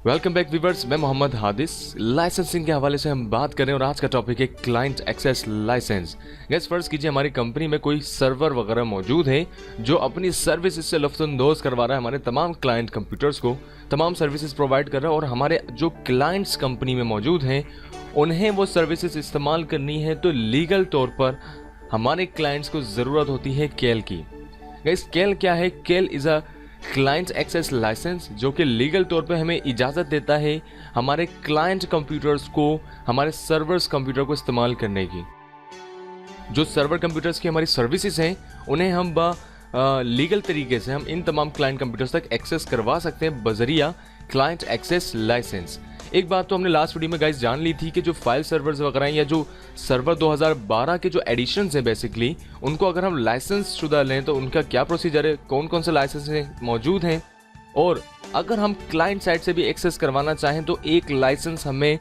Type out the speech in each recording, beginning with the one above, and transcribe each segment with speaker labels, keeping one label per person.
Speaker 1: Welcome back viewers, मैं Mohammad हादिस। Licensing के हवाले से हम बात करें और आज का टॉपिक है क्लाइंट एक्सेस लाइसेंस। गैस फर्ज कीजिए हमारी कंपनी में कोई सर्वर वगैरह मौजूद है जो अपनी सर्विसेज से लुत्फानंदोज करवा रहा है हमारे तमाम क्लाइंट कंप्यूटर्स को, तमाम सर्विसेज प्रोवाइड कर रहा है और हमारे जो क्लाइंट्स कंपनी में मौजूद हैं उन्हें वो सर्विसेज इस्तेमाल करनी है। तो लीगल तौर पर हमारे क्लाइंट्स को ज़रूरत होती है केल की। गैस केल क्या है? CAL is a client access license जो कि लीगल तौर पे हमें इजाज़त देता है हमारे क्लाइंट कंप्यूटर्स को, हमारे सर्वर्स कंप्यूटर को इस्तेमाल करने की। जो सर्वर कंप्यूटर्स की हमारी सर्विसेज हैं उन्हें हम लीगल तरीके से हम इन तमाम क्लाइंट कंप्यूटर्स तक एक्सेस करवा सकते हैं बजरिया क्लाइंट एक्सेस लाइसेंस। एक बात तो हमने लास्ट वीडियो में गाइस जान ली थी कि जो फाइल सर्वर्स वगैरह हैं या जो सर्वर 2012 के जो एडिशंस हैं बेसिकली उनको अगर हम लाइसेंस शुदा लें तो उनका क्या प्रोसीजर है, कौन कौन से लाइसेंस मौजूद हैं, और अगर हम क्लाइंट साइड से भी एक्सेस करवाना चाहें तो एक लाइसेंस हमें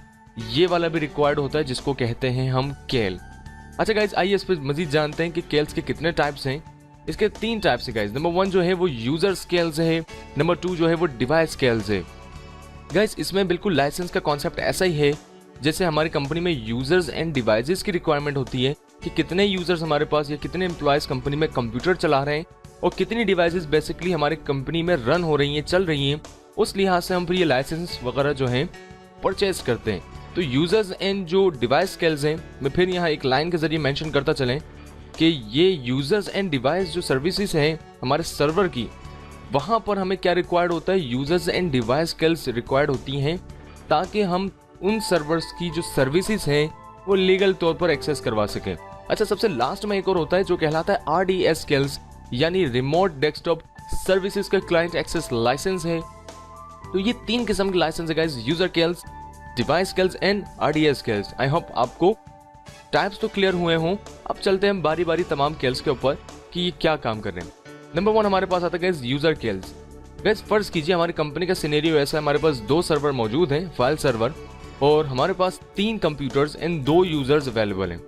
Speaker 1: ये वाला भी रिक्वायर्ड होता है जिसको कहते हैं हम केल। अच्छा गाइज, आइए इस पर मजीद जानते हैं कि केल्स के कितने टाइप्स हैं। इसके 3 टाइप्स हैं गाइज। नंबर 1 जो है वो यूजर स्केल्स है, नंबर 2 जो है वो डिवाइस स्केल्स है। गाइस इसमें बिल्कुल लाइसेंस का कॉन्सेप्ट ऐसा ही है जैसे हमारी कंपनी में यूजर्स एंड डिवाइसेस की रिक्वायरमेंट होती है कि कितने यूजर्स हमारे पास या कितने एम्प्लॉयज कंपनी में कंप्यूटर चला रहे हैं और कितनी डिवाइसेस बेसिकली हमारी कंपनी में रन हो रही हैं, चल रही हैं। उस लिहाज से हम फिर ये लाइसेंस वगैरह जो हैं परचेज करते हैं। तो यूजर्स एंड जो डिवाइस स्केल्स हैं, मैं फिर यहाँ एक लाइन के जरिए मेंशन करता चलें कि ये यूजर्स एंड डिवाइस जो सर्विसेज हैं हमारे सर्वर की, वहाँ पर हमें क्या रिक्वायर्ड होता है? Users and device skills required होती हैं ताकि हम उन सर्वर्स की जो सर्विसेज हैं वो लीगल तौर पर एक्सेस करवा सकें। अच्छा, सबसे लास्ट में एक और होता है जो कहलाता है RDS स्किल्स, यानी रिमोट डेस्कटॉप सर्विसेज का क्लाइंट एक्सेस लाइसेंस है। तो ये 3 किस्म के लाइसेंस है guys, user skills, device skills and RDS skills. I hope आपको टाइप्स तो क्लियर हुए हों। अब चलते हैं बारी बारी तमाम स्किल्स के ऊपर कि ये क्या काम कर रहे हैं। नंबर 1 हमारे पास आता है गाइस यूजर स्केल्स। गाइस फर्ज कीजिए हमारी कंपनी का सिनेरियो ऐसा है, हमारे पास 2 सर्वर मौजूद हैं, फाइल सर्वर, और हमारे पास 3 कंप्यूटर्स एंड 2 यूजर्स अवेलेबल हैं।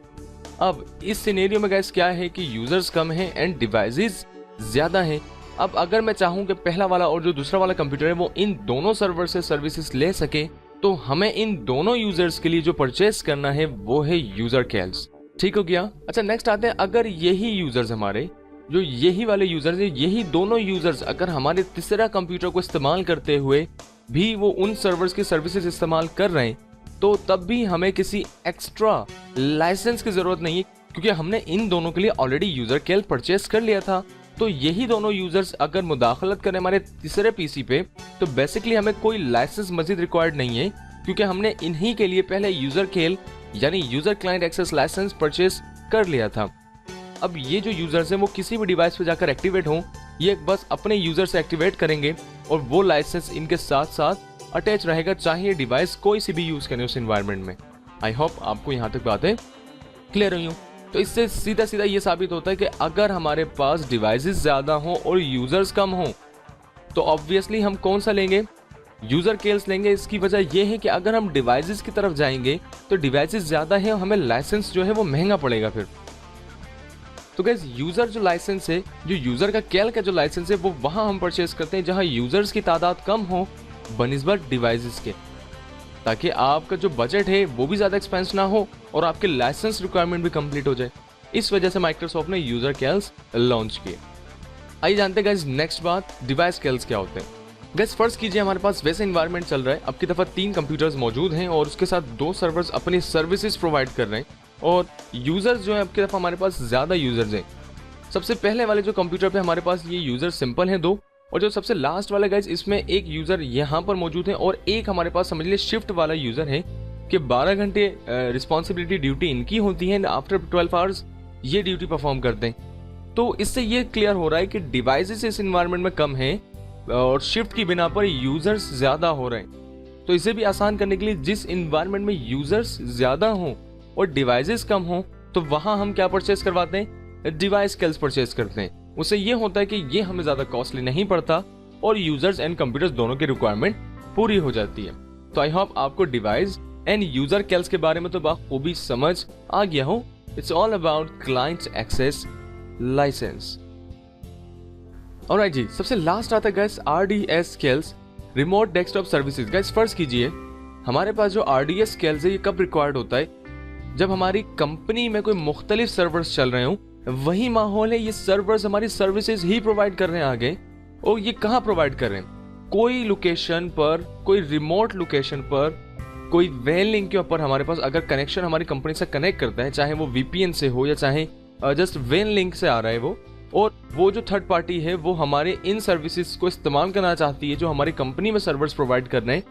Speaker 1: अब इस सिनेरियो में गाइस क्या है कि यूजर्स कम हैं एंड डिवाइसेस ज्यादा हैं। अब अगर मैं चाहूँ कि पहला वाला और जो दूसरा वाला कंप्यूटर है वो इन दोनों सर्वर से सर्विसेज ले सके तो हमें इन दोनों यूजर्स के लिए जो परचेस करना है वो है यूजर स्केल्स। ठीक हो गया। अच्छा, नेक्स्ट आते हैं, अगर यही यूजर्स हमारे जो यही वाले यूजर्स हैं, यही दोनों यूजर्स अगर हमारे तीसरा कंप्यूटर को इस्तेमाल करते हुए भी वो उन सर्वर्स की सर्विसेज इस्तेमाल कर रहे हैं तो तब भी हमें किसी एक्स्ट्रा लाइसेंस की जरूरत नहीं है क्योंकि हमने इन दोनों के लिए ऑलरेडी यूजर केल परचेस कर लिया था। तो यही दोनों यूजर्स अगर मुदाखलत करें हमारे तीसरे पीसी पे तो बेसिकली हमें कोई लाइसेंस मजीद रिक्वायर्ड नहीं है क्योंकि हमने इन्हीं के लिए पहले यूजर केल यानी user client access license purchase कर लिया था। अब ये जो यूजर्स हैं वो किसी भी डिवाइस पे जाकर एक्टिवेट हों, ये बस अपने यूजर से एक्टिवेट करेंगे और वो लाइसेंस इनके साथ साथ अटैच रहेगा, चाहे ये डिवाइस कोई सी भी यूज करें उस एनवायरनमेंट में। आई होप आपको यहाँ तक बातें क्लियर हुई हूँ। तो इससे सीधा सीधा ये साबित होता है कि अगर हमारे पास डिवाइसेस ज्यादा हों और यूजर्स कम हों तो ऑब्वियसली हम कौन सा लेंगे? यूजर केल्स लेंगे। इसकी वजह यह है कि अगर हम डिवाइसेस की तरफ जाएंगे तो डिवाइसेस ज्यादा है और हमें लाइसेंस जो है वो महंगा पड़ेगा फिर। तो गाइस यूजर जो लाइसेंस है, जो यूजर का केल का जो लाइसेंस है वो वहां हम परचेस करते हैं जहां यूजर्स की तादाद कम हो बनिस्बत डिवाइसेस के, ताकि आपका जो बजट है वो भी ज्यादा एक्सपेंस ना हो और आपके लाइसेंस रिक्वायरमेंट भी कंप्लीट हो जाए। इस वजह से माइक्रोसॉफ्ट ने यूजर केल्स लॉन्च किए। आइए जानते हैं गाइस नेक्स्ट बात, डिवाइस केल्स क्या होते हैं। गाइस फर्स्ट कीजिए हमारे पास वैसे एनवायरनमेंट चल रहा है, अब की दफा 3 कंप्यूटर्स मौजूद हैं और उसके साथ 2 सर्वर्स अपनी सर्विसेज प्रोवाइड कर रहे हैं और यूजर्स जो है अब की दफा हमारे पास ज्यादा यूजर्स हैं। सबसे पहले वाले जो कंप्यूटर पे हमारे पास ये यूजर सिंपल हैं 2, और जो सबसे लास्ट वाला गाइस इसमें एक यूजर यहाँ पर मौजूद है और एक हमारे पास समझ लीजिए शिफ्ट वाला यूजर है कि 12 घंटे रिस्पॉन्सिबिलिटी ड्यूटी इनकी होती है, आफ्टर 12 आवर्स ये ड्यूटी परफॉर्म करते हैं। तो इससे ये क्लियर हो रहा है कि डिवाइसेस इस इन्वायरमेंट में कम है और शिफ्ट की बिना पर यूजर्स ज्यादा हो रहे हैं। तो इसे भी आसान करने के लिए जिस इन्वायरमेंट में यूजर्स ज्यादा हों और डिवाइसेस कम हो तो वहां हम क्या परचेस करवाते हैं? डिवाइस स्किल्स परचेस करते हैं। उससे ये होता है कि ये हमें ज्यादा कॉस्टली नहीं पड़ता और यूजर्स एंड कंप्यूटर्स दोनों की रिक्वायरमेंट पूरी हो जाती है। तो आई होप आपको डिवाइस एंड यूजर स्किल्स के बारे में तो बखूबी समझ आ गया हो। It's all about client access license. Alright जी, सबसे लास्ट आता है guys RDS skills, remote desktop services. Guys first कीजिए, हमारे पास जो RDS स्केल्स है ये कब रिक्वायर्ड होता है? जब हमारी कंपनी में कोई मुख्तलिफ सर्वर्स चल रहे हो, वही माहौल है, ये सर्वर्स हमारी सर्विसेज ही प्रोवाइड कर रहे हैं आगे। और ये कहाँ प्रोवाइड कर रहे हैं? कोई लोकेशन पर, कोई रिमोट लोकेशन पर, कोई वैन लिंक के ऊपर हमारे पास अगर कनेक्शन हमारी कंपनी से कनेक्ट करता है, चाहे वो VPN से हो या चाहे जस्ट वैन लिंक से आ रहा है वो, और वो जो थर्ड पार्टी है वो हमारे इन सर्विसेज को इस्तेमाल करना चाहती है जो हमारी कंपनी में सर्वर्स प्रोवाइड कर रहे हैं,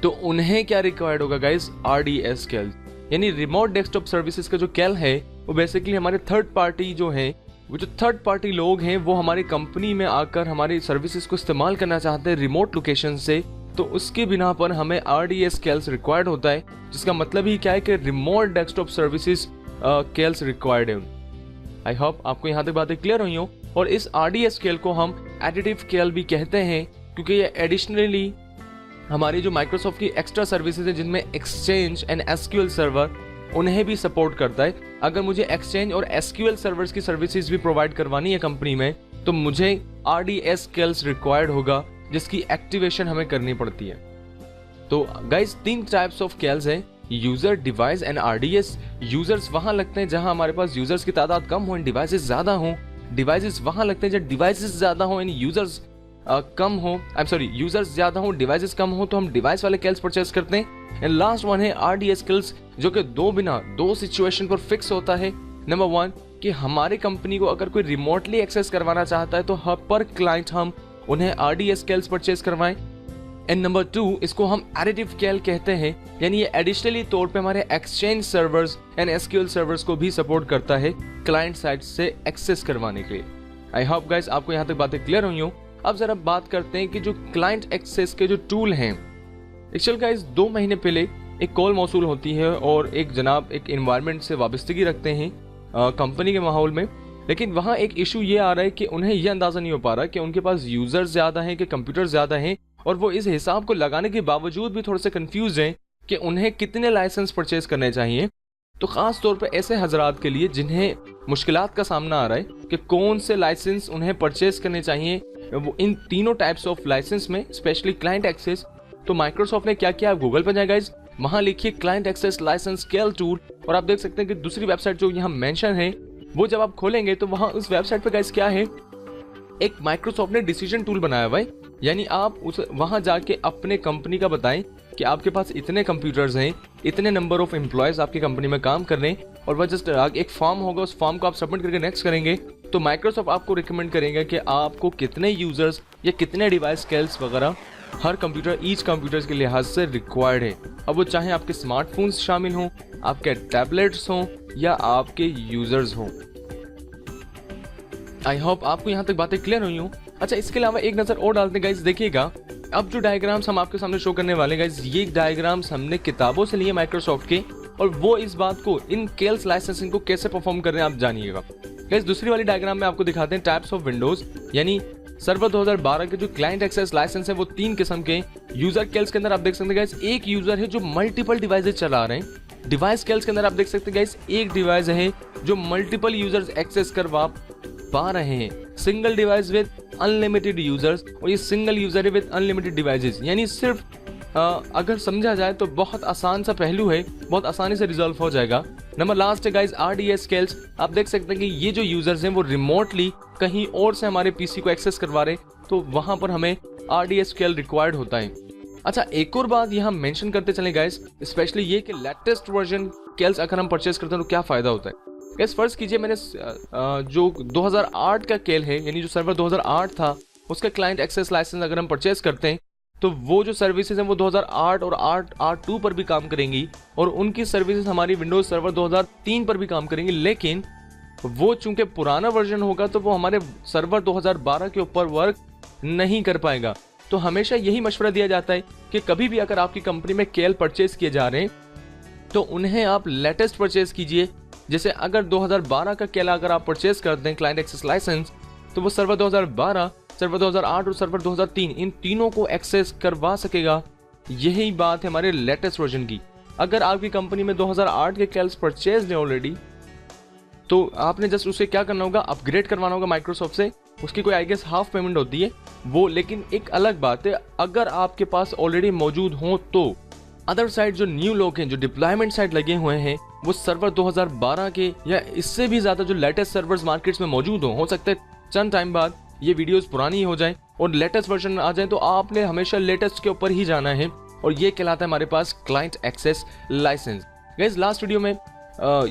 Speaker 1: तो उन्हें क्या रिक्वायर्ड होगा गाइस? RDS कैल, यानी रिमोट डेस्कटॉप सर्विसेज का जो कैल है वो बेसिकली हमारे थर्ड पार्टी जो है, वो जो थर्ड पार्टी लोग हैं वो हमारी कंपनी में आकर हमारी सर्विसेज को इस्तेमाल करना चाहते हैं रिमोट लोकेशन से, तो उसके बिना पर हमें RDS कैल्स रिक्वायर्ड होता है, जिसका मतलब ही क्या है कि रिमोट डेस्कटॉप सर्विसेज कैल्स रिक्वायर्ड है। आई होप आपको यहाँ तक बातें क्लियर हुई हो। और इस RDS कैल को हम एडिटिव कैल भी कहते हैं, क्योंकि ये एडिशनली हमारी जो माइक्रोसॉफ्ट की एक्स्ट्रा सर्विसेज है जिनमें एक्सचेंज एंड SQL सर्वर, उन्हें भी सपोर्ट करता है। अगर मुझे एक्सचेंज और SQL सर्वर्स की सर्विसेज भी प्रोवाइड करवानी है कंपनी में, तो मुझे RDS कैल्स रिक्वायर्ड होगा, जिसकी एक्टिवेशन हमें करनी पड़ती है। तो गाइस 3 टाइप्स ऑफ कैल्स हैं, user, device and RDS। Users वहां लगते हैं जहां हमारे पास यूजर्स की तादाद कम हो एंड डिवाइसेस ज्यादा हो। डिवाइसेस वहां लगते हैं जब डिवाइसेस ज्यादा हो एंड यूजर्स कम हो, यूजर्स ज्यादा हो, डिवाइसेस कम हो, तो हम डिवाइस वाले कैल्स परचेस करते हैं। एंड लास्ट वन है RDS कैल्स, जो कि दो सिचुएशन पर फिक्स होता है। नंबर 1 कि हमारी कंपनी को अगर कोई रिमोटली एक्सेस करवाना चाहता है तो पर क्लाइंट हम उन्हें RDS कैल्स परचेस करवाएं। एंड नंबर 2 इसको हम एडिटिव कैल कहते हैं, यानी ये एडिशनली तौर पे हमारे exchange servers and SQL servers को भी सपोर्ट करता है क्लाइंट साइड से एक्सेस करवाने के लिए। आई होप गाइस आपको यहाँ तक बातें क्लियर हुई हो। अब जरा बात करते हैं कि जो क्लाइंट एक्सेस के जो टूल हैं, एक्चुअल गाइस 2 महीने पहले एक कॉल मौसूल होती है और एक जनाब एक एनवायरनमेंट से वाबस्तगी रखते हैं कंपनी के माहौल में, लेकिन वहाँ एक इशू ये आ रहा है कि उन्हें यह अंदाजा नहीं हो पा रहा कि उनके पास यूजर्स ज्यादा हैं कि कंप्यूटर ज्यादा हैं, और वो इस हिसाब को लगाने के बावजूद भी थोड़े से कंफ्यूज हैं कि उन्हें कितने लाइसेंस परचेज करने चाहिए। तो खास तौर पे ऐसे हजरात के लिए जिन्हें मुश्किलात का सामना आ रहा है कि कौन से लाइसेंस उन्हें परचेज करने चाहिए, वो इन तीनों टाइप्स ऑफ लाइसेंस में, स्पेशली क्लाइंट एक्सेस, तो माइक्रोसॉफ्ट ने क्या किया? आप गूगल पर जाए गाइस, वहां लिखिए क्लाइंट एक्सेस लाइसेंस कैल टूल, और आप देख सकते हैं कि दूसरी वेबसाइट जो यहाँ मेंशन है वो जब आप खोलेंगे तो वहां उस वेबसाइट पे गाइस क्या है, एक माइक्रोसॉफ्ट ने डिसीजन टूल बनाया हुआ है, यानी आप उस वहां जाके अपने कंपनी का बताएं कि आपके पास इतने कंप्यूटर्स हैं, इतने नंबर ऑफ एम्प्लॉयज आपकी कंपनी में काम कर रहे हैं, और वह जस्ट एक फॉर्म होगा, उस फॉर्म को आप सबमिट करके नेक्स्ट करेंगे तो माइक्रोसॉफ्ट आपको रिकमेंड करेगा कि आपको कितने यूजर्स या कितने डिवाइस कैल्स वगैरह हर कंप्यूटर, ईच कंप्यूटर्स के लिहाज से रिक्वायर्ड है। अब वो चाहे आपके स्मार्टफोन्स शामिल हों, आपके टैबलेट्स हों या आपके यूजर्स हों। आई होप आपको यहाँ तक बातें क्लियर हुई हों। अच्छा, इसके अलावा एक नजर और डालते हैं गाइस, देखिएगा अब जो डायग्राम्स हम आपके सामने शो करने वाले गाइस, ये डायग्राम्स हमने किताबों से लिए माइक्रोसॉफ्ट के, और वो इस बात को, इन कैल्स लाइसेंसिंग को कैसे परफॉर्म कर रहे हैं आप जानिएगा। गाइस दूसरी वाली डायग्राम में आपको दिखाते हैं टाइप्स ऑफ विंडोज, यानी सर्वर 2012 के जो क्लाइंट एक्सेस लाइसेंस है वो 3 किस्म के। यूजर कैल्स के अंदर आप देख सकते हैं गाइस एक यूजर है जो मल्टीपल डिवाइसेस चला रहे हैं। डिवाइस कैल्स के अंदर आप देख सकते हैं गाइस एक डिवाइस है जो मल्टीपल यूजर्स एक्सेस करवा पा रहे हैं। Single device with unlimited users, और ये सिंगल यूजर है विद अनलिमिटेड डिवाइसेस, यानी सिर्फ अगर समझा जाए तो बहुत आसान सा पहलू है, बहुत आसानी से रिजॉल्व हो जाएगा। नंबर लास्ट है गाइस RDS कैल्स। आप देख सकते हैं कि ये जो यूजर्स हैं वो रिमोटली कहीं और से हमारे पीसी को एक्सेस करवा रहे, तो वहां पर हमें RDS कैल रिक्वायर्ड होता है। अच्छा, एक और बात यहाँ मेंशन करते चले गाइस, स्पेशली ये कि लेटेस्ट वर्जन कैल्स अगर हम परचेस करते हैं तो क्या फायदा होता है। गाइस फर्स्ट कीजिए, मैंने जो 2008 का कैल है, यानी जो सर्वर 2008 था उसका क्लाइंट एक्सेस लाइसेंस अगर हम परचेस करते हैं तो वो जो सर्विसेज हैं वो 2008 और 8.2 पर भी काम करेंगी, और उनकी सर्विसेज हमारी विंडोज सर्वर 2003 पर भी काम करेंगी, लेकिन वो चूंकि पुराना वर्जन होगा तो वो हमारे सर्वर 2012 के ऊपर वर्क नहीं कर पाएगा। तो हमेशा यही मशवरा दिया जाता है कि कभी भी अगर आपकी कंपनी में कैल परचेज किए जा रहे हैं तो उन्हें आप लेटेस्ट परचेज कीजिए। जैसे अगर 2012 का कैल अगर आप परचेज करते हैं क्लाइंट एक्सेस लाइसेंस, तो वो सर्वर 2012, सर्वर 2008 और सर्वर 2003 इन तीनों को एक्सेस करवा सकेगा। यही बात है हमारे लेटेस्ट वर्जन की। अगर आपकी कंपनी में 2008 के कैल्स परचेज है ऑलरेडी, तो आपने जस्ट उसे क्या करना होगा, अपग्रेड करवाना होगा माइक्रोसॉफ्ट से, उसकी कोई आई गेस हाफ पेमेंट होती है वो, लेकिन एक अलग बात है अगर आपके पास ऑलरेडी मौजूद हो तो। अदर साइड जो न्यू लोग हैं, जो डिप्लॉयमेंट साइड लगे हुए हैं, वो सर्वर 2012 के या इससे भी ज्यादा जो लेटेस्ट सर्वर्स मार्केट्स में मौजूद हो सकता है चंद टाइम बाद ये वीडियोस पुरानी हो जाएं और लेटेस्ट वर्जन आ जाए, तो आपने हमेशा लेटेस्ट के ऊपर ही जाना है और ये कहलाता है हमारे पास client access license. Guys last video में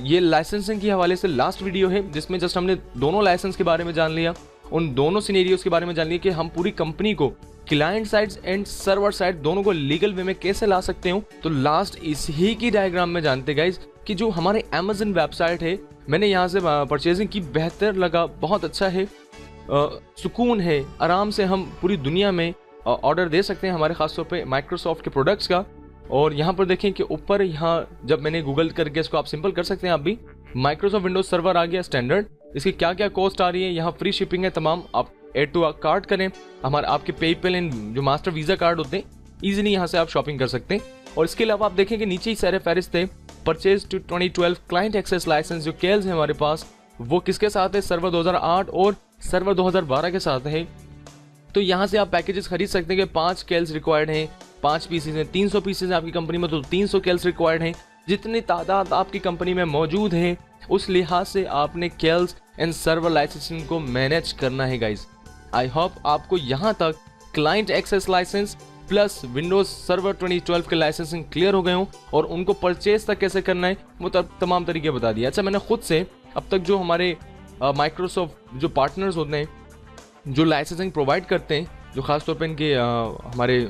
Speaker 1: ये लाइसेंसिंग के हवाले से लास्ट वीडियो है जिसमें जस्ट हमने दोनों लाइसेंस के बारे में जान लिया, उन दोनों सिनेरियोस के बारे में जान लिया कि हम पूरी कंपनी को client side and server side दोनों को लीगल वे में कैसे ला सकते हो। तो लास्ट इसी की डायग्राम में जानते गाइस कि जो हमारे Amazon वेबसाइट है, मैंने यहाँ से परचेजिंग की, बेहतर लगा, बहुत अच्छा है, सुकून है, आराम से हम पूरी दुनिया में ऑर्डर दे सकते हैं हमारे खासतौर पे माइक्रोसॉफ्ट के प्रोडक्ट्स का। और यहाँ पर देखें कि ऊपर यहाँ जब मैंने गूगल करके इसको आप सिंपल कर सकते हैं, आप भी माइक्रोसॉफ्ट विंडोज सर्वर आ गया स्टैंडर्ड, इसकी क्या क्या कॉस्ट आ रही है, यहाँ फ्री शिपिंग है तमाम, आप एड टू कार्ट करें, हमारे आपके पेपल एंड जो मास्टर वीजा कार्ड होते हैं इजीली यहाँ से आप शॉपिंग कर सकते हैं। और इसके अलावा आप देखें कि नीचे ही सारे फहरिस्त है purchase to 2012 client access license जो केल्स है हमारे पास, वो किसके साथ है, सर्वर 2008 और सर्वर 2012 के साथ है। तो यहाँ से आप पैकेजेस खरीद सकते हैं कि 5 केल्स रिक्वायर्ड हैं, 5 पीसेज हैं, 300 पीसेज आपकी कंपनी में तो 300 केल्स रिक्वायर्ड हैं, जितनी तादाद आपकी कंपनी में मौजूद है उस लिहाज से आपने केल्स एंड सर्वर लाइसेंसिंग को मैनेज करना है गाइज। आई होप आपको यहाँ तक client access license plus Windows server 2012 के लाइसेंसिंग क्लियर हो गए हों और उनको परचेज तक कैसे करना है वो तमाम तरीके बता दिया। अच्छा, मैंने खुद से अब तक जो हमारे माइक्रोसॉफ्ट जो पार्टनर्स होते हैं जो लाइसेंसिंग प्रोवाइड करते हैं, जो खासतौर पे इनके हमारे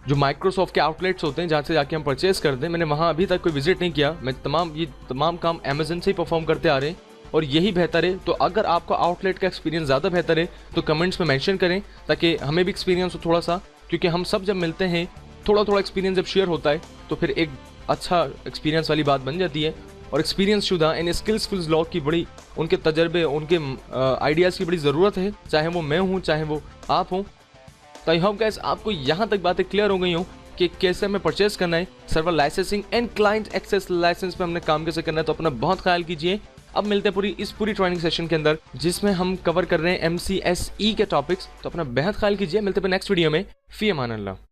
Speaker 1: जो माइक्रोसॉफ्ट के आउटलेट्स होते हैं जहाँ से जाके हम परचेज करते हैं, मैंने वहाँ अभी तक कोई विजिट नहीं किया। मैं तमाम काम अमेजन से ही परफॉर्म करते आ रहे हैं और यही बेहतर है। तो अगर आपका आउटलेट का एक्सपीरियंस ज़्यादा बेहतर है तो कमेंट्स में मेंशन करें ताकि हमें भी एक्सपीरियंस हो थोड़ा सा, क्योंकि हम सब जब मिलते हैं थोड़ा थोड़ा एक्सपीरियंस जब शेयर होता है तो फिर एक अच्छा एक्सपीरियंस वाली बात बन जाती है। और एक्सपीरियंस शुदा इन स्किल्स लॉग की बड़ी, उनके तजर्बे, उनके आइडियाज़ की बड़ी ज़रूरत है, चाहे वो मैं हूँ चाहे वो आप हों। तो आई होप गाइस आपको यहाँ तक बातें क्लियर हो गई हों कि कैसे हमें परचेस करना है, server licensing and client access license पे हमने काम कैसे करना है। तो अपना बहुत ख्याल कीजिए। अब मिलते हैं इस पूरी ट्रेनिंग सेशन के अंदर जिसमें हम कवर कर रहे हैं MCSE के टॉपिक्स। तो अपना बेहद ख्याल कीजिए। मिलते हैं नेक्स्ट वीडियो में। फी अमान अल्लाह।